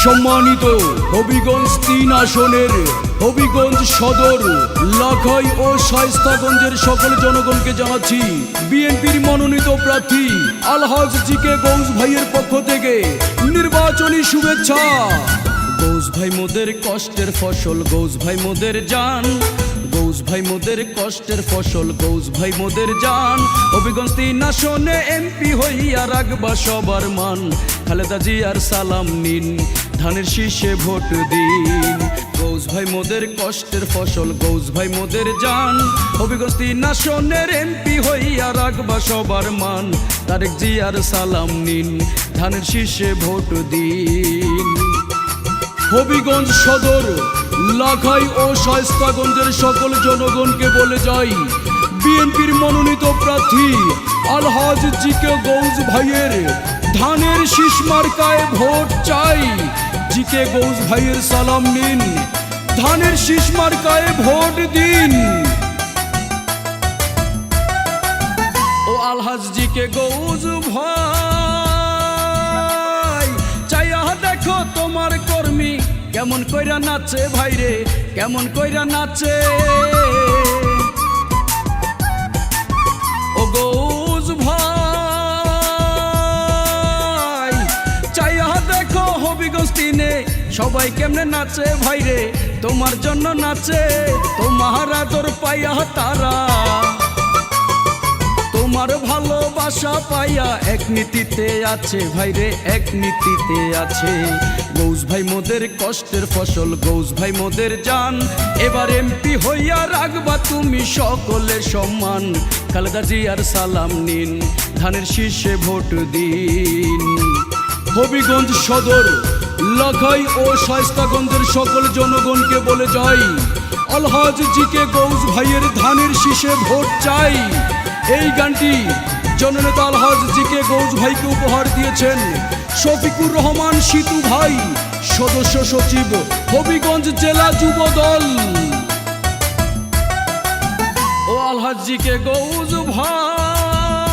সম্মানিত হবিগঞ্জ ৩ আসনের হবিগঞ্জ সদর, লাখাই ও শায়েস্তাগঞ্জের সকল জনগণকে জানাচ্ছি বিএনপির মনোনীত প্রার্থী আলহাজ জি.কে. গৌস ভাইয়ের পক্ষ থেকে নির্বাচনী শুভেচ্ছা। গৌস ভাই মোদের কষ্টের ফসল, গৌস ভাই মোদের জান, গৌস ভাই মোদের কষ্টের ফসল, গৌস ভাই মোদের জান। হবিগঞ্জ ৩ আসনে এমপি হইয়া রাখবা সবার মান। খালেদা জিয়ার সালাম নিন, ধানের শীষে ভোট দিন। গৌস ভাই মোদের কষ্টের ফসল, গৌস ভাই মোদের জান। হবিগঞ্জ ৩ আসনের এমপি হইয়া রাখবা সবার মান। তারেক জিয়ার সালাম নিন, ধানের শীষে ভোট দিন। হবিগঞ্জ সদর, লাখাই ও শায়েস্তাগঞ্জের সকল জনগণকে বলে যাই বিএনপির মনোনীত প্রার্থী আলহাজ জি.কে. গৌস ভাইয়ের ধানের শীষ মার্কায় ভোট চাই। জি.কে. গৌস ভাইয়ের সালাম নিন, ধানের শীষ মার্কায় ভোট দিন। ও আলহাজ জি.কে. গৌস ভাই, চাইয়া দেখো তোমার কর্মী কেমন কইরা নাচে ভাইরে, কেমন কইরা নাচে। ও গৌস ভাই, চাইয়া দেখো হবিগঞ্জ ৩-এ সবাই কেমনে নাচে ভাইরে, তোমার জন্য নাচে। তোমার আদর পাইয়া তারা, তোমার ভালোবাসা পাইয়া এক নীতিতে আছে ভাইরে, এক নীতিতে আছে। গৌস ভাই মোদের কষ্টের ফসল, গৌস ভাই মোদের জান। এবার এমপি হইয়া রাখবা তুমি সকলে সম্মান। খালেদা জিয়ার সালাম নিন, ধানের শীষে ভোট দিন। হবিগঞ্জ সদর, লাখাই ও শায়েস্তাগঞ্জের সকল জনগণকে বলে যাই আলহাজ জি.কে. গৌস ভাইয়ের ধানের শীষে ভোট চাই। এই গানটি জননেতা আলহাজ জি.কে. গৌস ভাইকে উপহার দিয়েছেন শফিকুর রহমান শিতু ভাই, সদস্য সচিব হবিগঞ্জ জেলা যুব দল। ও আলহাজ জি.কে. গৌস ভাই,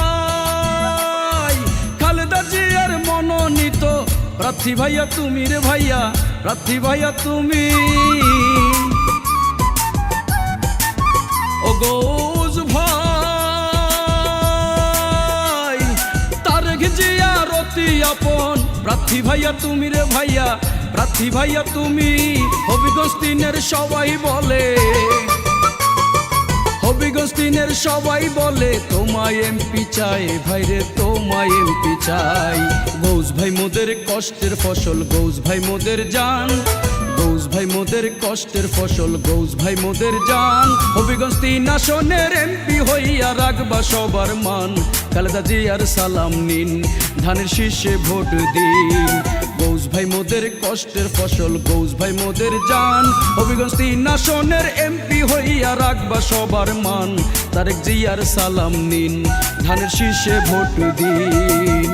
খালেদা জিয়ার মনোনীত প্রার্থী ভাইয়া তুমি রে ভাইয়া, প্রার্থী ভাইয়া তুমি। ও গৌস ভাই, তারেক জিয়ার অতি আপন প্রার্থী ভাইয়া তুমি রে ভাইয়া, প্রার্থী ভাইয়া তুমি। হবিগঞ্জ ৩-এর সবাই বলে, হবিগঞ্জ ৩-এর সবাই বলে তোমায় এমপি চাই ভাইরে, তোমায় এমপি চাই। গৌস ভাই মোদের কষ্টের ফসল, গৌস ভাই মোদের জান। গৌস ভাই মোদের কষ্টের ফসল, গৌস ভাই মোদের জান। হবিগঞ্জ ৩ আসনের এমপি হইয়া রাখবা সবার মান। খালেদা জিয়ার সালাম নিন, ধানের শীষে ভোট দিন। গৌস ভাই মোদের কষ্টের ফসল, গৌস ভাই মোদের জান। হবিগঞ্জ ৩ আসনের এমপি হইয়া রাখবা সবার মান। তারেক জিয়ার সালাম নিন, ধানের শীষে ভোট দিন।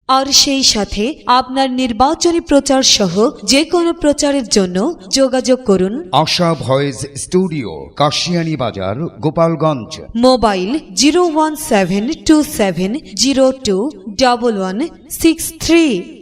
আর সেই সাথে আপনার নির্বাচনী প্রচার সহ যে কোনো প্রচারের জন্য যোগাযোগ করুন আশা ভয়েস স্টুডিও, কাশিয়ানী বাজার, গোপালগঞ্জ। মোবাইল 01727021163।